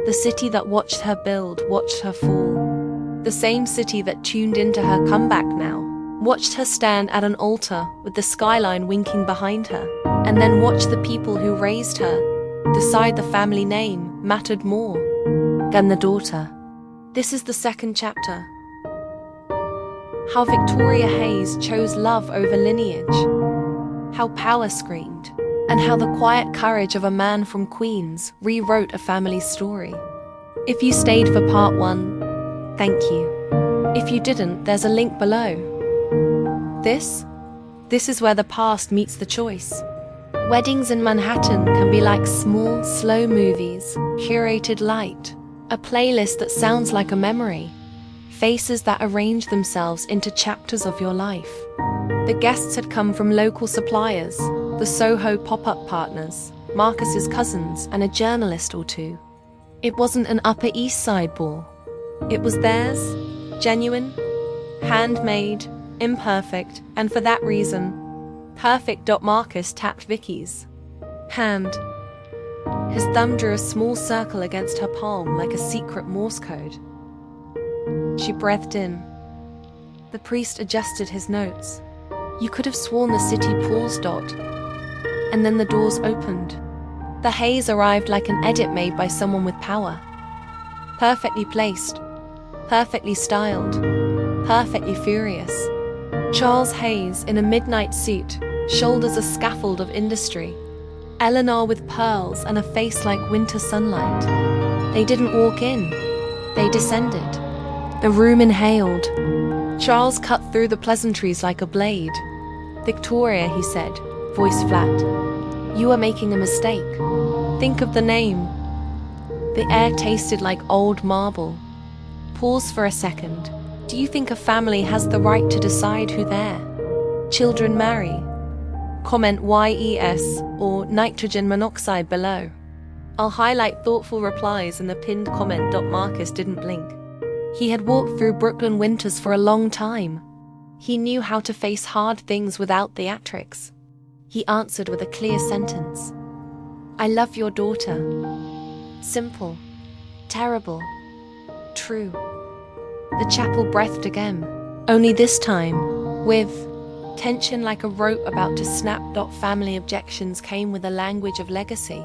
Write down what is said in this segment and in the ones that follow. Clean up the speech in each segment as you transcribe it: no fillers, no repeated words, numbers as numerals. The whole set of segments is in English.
The city that watched her build, watched her fall. The same city that tuned into her comeback now. Watched her stand at an altar with the skyline winking behind her. And then watched the people who raised her decide the family name mattered more than the daughter. This is the second chapter. How Victoria Hayes chose love over lineage. How power screamed. And how the quiet courage of a man from Queens rewrote a family's story. If you stayed for part 1, thank you. If you didn't, there's a link below. This is where the past meets the choice. Weddings in Manhattan can be like small, slow movies, curated light, a playlist that sounds like a memory, faces that arrange themselves into chapters of your life. The guests had come from local suppliers, the SoHo pop-up partners, Marcus's cousins, and a journalist or two. It wasn't an Upper East Side ball. It was theirs, genuine, handmade, imperfect, and for that reason, perfect. Marcus tapped Vicky's hand. His thumb drew a small circle against her palm like a secret Morse code. She breathed in. The priest adjusted his notes. You could have sworn the city paused. And then the doors opened. The Hayes arrived like an edit made by someone with power. Perfectly placed, perfectly styled, perfectly furious. Charles Hayes in a midnight suit, shoulders a scaffold of industry. Eleanor with pearls and a face like winter sunlight. They didn't walk in, they descended. The room inhaled. Charles cut through the pleasantries like a blade. Victoria, he said, voice flat. You are making a mistake. Think of the name. The air tasted like old marble. Pause for a second. Do you think a family has the right to decide who their children marry? Comment YES or nitrogen monoxide below. I'll highlight thoughtful replies in the pinned comment. Marcus didn't blink. He had walked through Brooklyn winters for a long time. He knew how to face hard things without theatrics. He answered with a clear sentence. I love your daughter. Simple, terrible, true. The chapel breathed again, only this time with tension like a rope about to snap. Family objections came with a language of legacy.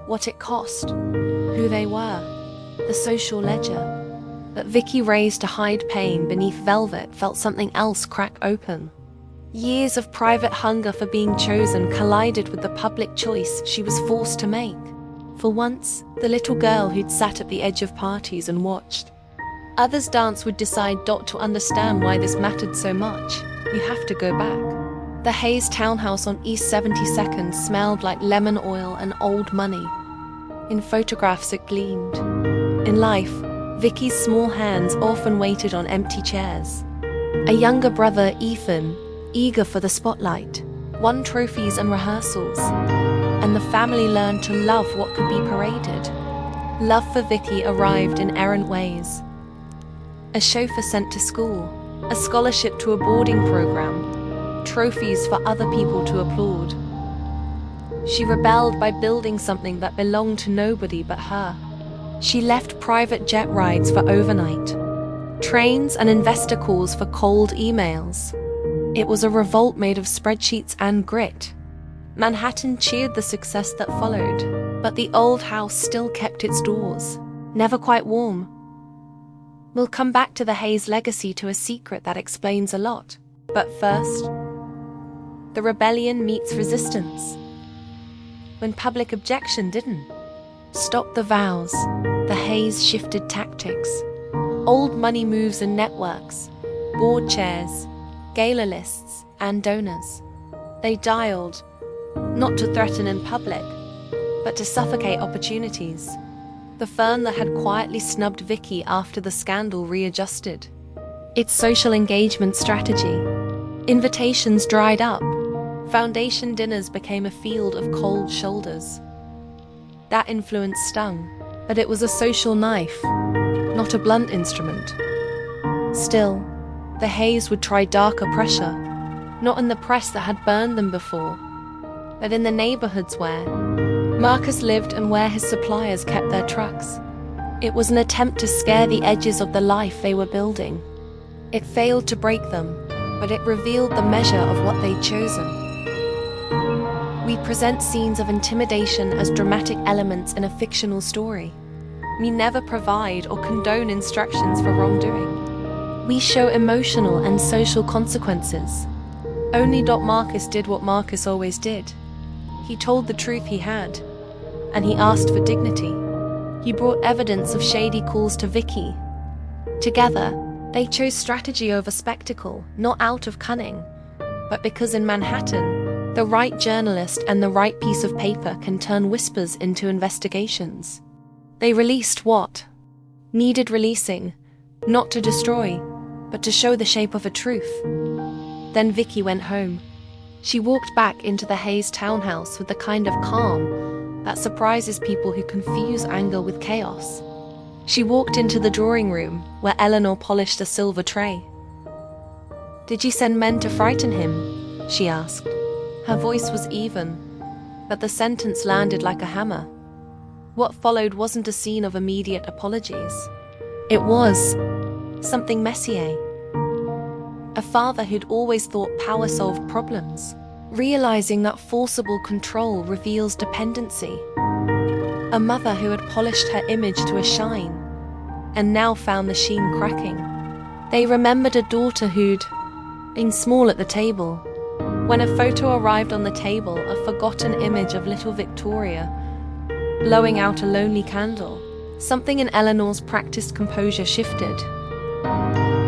What it cost, who they were, the social ledger. But Vicky, raised to hide pain beneath velvet, felt something else crack open. Years of private hunger for being chosen collided with the public choice she was forced to make. For once, the little girl who'd sat at the edge of parties and watched others dance would decide. To understand why this mattered so much, you have to go back. The Hayes townhouse on East 72nd smelled like lemon oil and old money. In photographs it gleamed. In life, Vicky's small hands often waited on empty chairs. A younger brother, Ethan, eager for the spotlight, won trophies and rehearsals, and the family learned to love what could be paraded. Love for Vicky arrived in errant ways. A chauffeur sent to school, a scholarship to a boarding program, trophies for other people to applaud. She rebelled by building something that belonged to nobody but her. She left private jet rides for overnight, trains and investor calls for cold emails. It was a revolt made of spreadsheets and grit. Manhattan cheered the success that followed, but the old house still kept its doors, never quite warm. We'll come back to the Hayes legacy, to a secret that explains a lot. But first, the rebellion meets resistance. When public objection didn't stop the vows, the Hayes shifted tactics. Old money moves and networks, board chairs, gala lists, and donors. They dialed, not to threaten in public, but to suffocate opportunities. The firm that had quietly snubbed Vicky after the scandal readjusted its social engagement strategy. Invitations dried up. Foundation dinners became a field of cold shoulders. That influence stung, but it was a social knife, not a blunt instrument. Still, the Hayes would try darker pressure, not in the press that had burned them before, but in the neighborhoods where Marcus lived and where his suppliers kept their trucks. It was an attempt to scare the edges of the life they were building. It failed to break them, but it revealed the measure of what they'd chosen. We present scenes of intimidation as dramatic elements in a fictional story. We never provide or condone instructions for wrongdoing. We show emotional and social consequences. Only Marcus did what Marcus always did. He told the truth he had, and he asked for dignity. He brought evidence of shady calls to Vicky. Together, they chose strategy over spectacle, not out of cunning, but because in Manhattan, the right journalist and the right piece of paper can turn whispers into investigations. They released what needed releasing, not to destroy, but to show the shape of a truth. Then Vicky went home. She walked back into the Hayes townhouse with the kind of calm that surprises people who confuse anger with chaos. She walked into the drawing room where Eleanor polished a silver tray. "Did you send men to frighten him?" she asked. Her voice was even, but the sentence landed like a hammer. What followed wasn't a scene of immediate apologies. It was something messier. A father who'd always thought power solved problems, realizing that forcible control reveals dependency. A mother who had polished her image to a shine, and now found the sheen cracking. They remembered a daughter who'd been small at the table. When a photo arrived on the table, a forgotten image of little Victoria, blowing out a lonely candle, something in Eleanor's practiced composure shifted.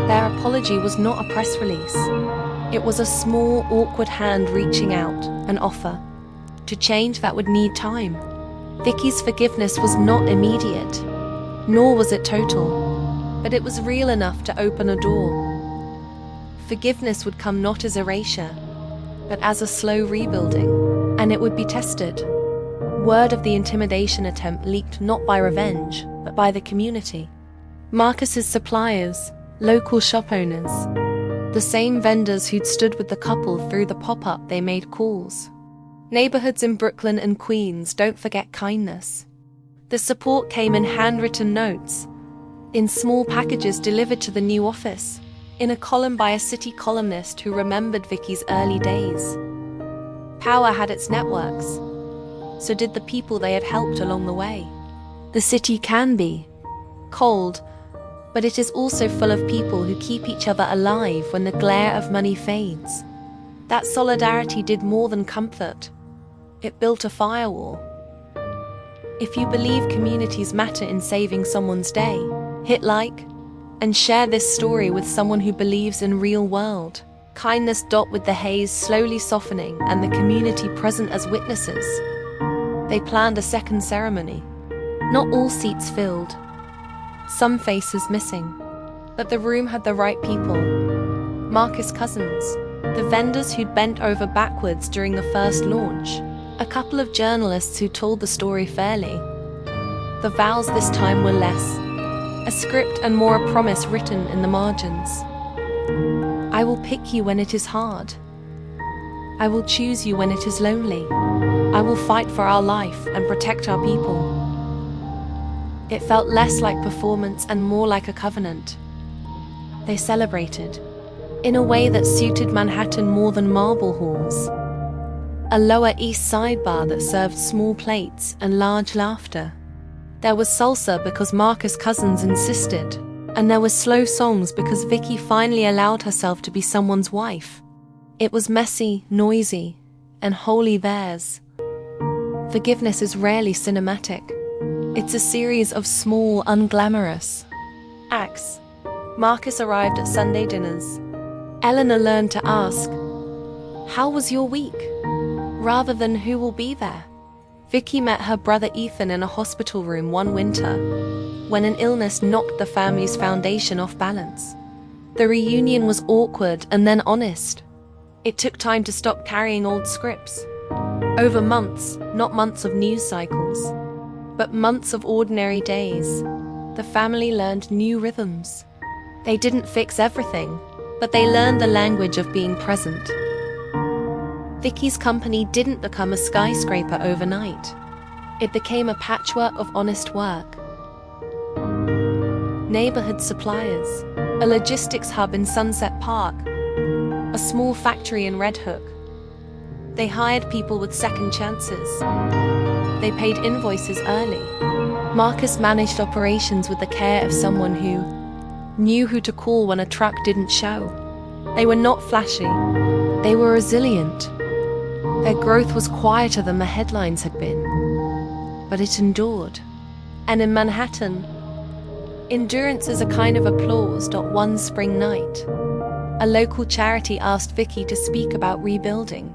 Their apology was not a press release. It was a small, awkward hand reaching out, an offer. To change that would need time. Vicky's forgiveness was not immediate, nor was it total, but it was real enough to open a door. Forgiveness would come not as erasure, but as a slow rebuilding, and it would be tested. Word of the intimidation attempt leaked not by revenge, but by the community. Marcus's suppliers, local shop owners, the same vendors who'd stood with the couple through the pop-up, they made calls. Neighborhoods in Brooklyn and Queens don't forget kindness. The support came in handwritten notes, in small packages delivered to the new office, in a column by a city columnist who remembered Vicky's early days. Power had its networks. So did the people they had helped along the way. The city can be cold, but it is also full of people who keep each other alive when the glare of money fades. That solidarity did more than comfort. It built a firewall. If you believe communities matter in saving someone's day, hit like and share this story with someone who believes in real world kindness. With the haze slowly softening and the community present as witnesses, they planned a second ceremony. Not all seats filled, some faces missing, but the room had the right people. Marcus' cousins, the vendors who'd bent over backwards during the first launch, a couple of journalists who told the story fairly. The vows this time were less a script and more a promise written in the margins. I will pick you when it is hard. I will choose you when it is lonely. I will fight for our life and protect our people. It felt less like performance and more like a covenant. They celebrated, in a way that suited Manhattan more than marble halls. A Lower East Side bar that served small plates and large laughter. There was salsa because Marcus' cousins insisted, and there was slow songs because Vicky finally allowed herself to be someone's wife. It was messy, noisy, and wholly theirs. Forgiveness is rarely cinematic. It's a series of small, unglamorous acts. Marcus arrived at Sunday dinners. Eleanor learned to ask, "How was your week?" rather than "Who will be there?" Vicky met her brother Ethan in a hospital room one winter, when an illness knocked the family's foundation off balance. The reunion was awkward and then honest. It took time to stop carrying old scripts. Over months, not months of news cycles, but months of ordinary days, the family learned new rhythms. They didn't fix everything, but they learned the language of being present. Vicky's company didn't become a skyscraper overnight. It became a patchwork of honest work. neighborhood suppliers, a logistics hub in Sunset Park, a small factory in Red Hook. They hired people with second chances. They paid invoices early. Marcus managed operations with the care of someone who knew who to call when a truck didn't show. They were not flashy. They were resilient. Their growth was quieter than the headlines had been, but it endured. And in Manhattan, endurance is a kind of applause. One spring night, a local charity asked Vicky to speak about rebuilding.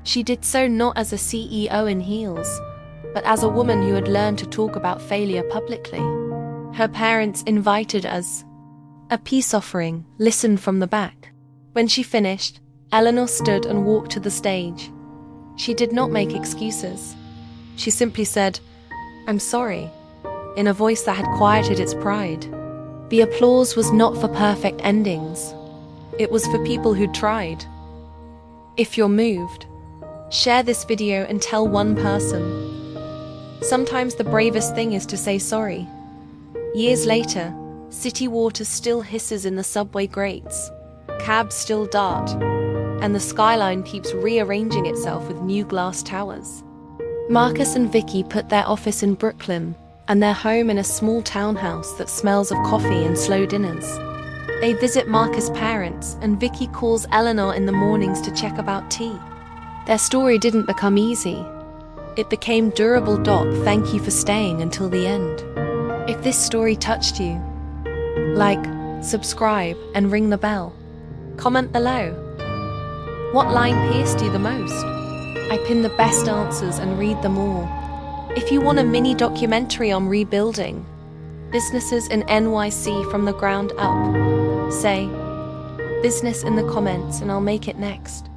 She did so not as a CEO in heels, but as a woman who had learned to talk about failure publicly. Her parents invited as a peace offering, listened from the back. When she finished, Eleanor stood and walked to the stage. She did not make excuses. She simply said, "I'm sorry," in a voice that had quieted its pride. The applause was not for perfect endings. It was for people who tried. If you're moved, share this video and tell one person. Sometimes the bravest thing is to say sorry. Years later, city water still hisses in the subway grates, cabs still dart, and the skyline keeps rearranging itself with new glass towers. Marcus and Vicky put their office in Brooklyn and their home in a small townhouse that smells of coffee and slow dinners. They visit Marcus' parents, and Vicky calls Eleanor in the mornings to check about tea. Their story didn't become easy. It became durable. Thank you for staying until the end. If this story touched you, like, subscribe, and ring the bell. Comment below. What line pierced you the most? I pin the best answers and read them all. If you want a mini documentary on rebuilding businesses in NYC from the ground up, say business in the comments and I'll make it next.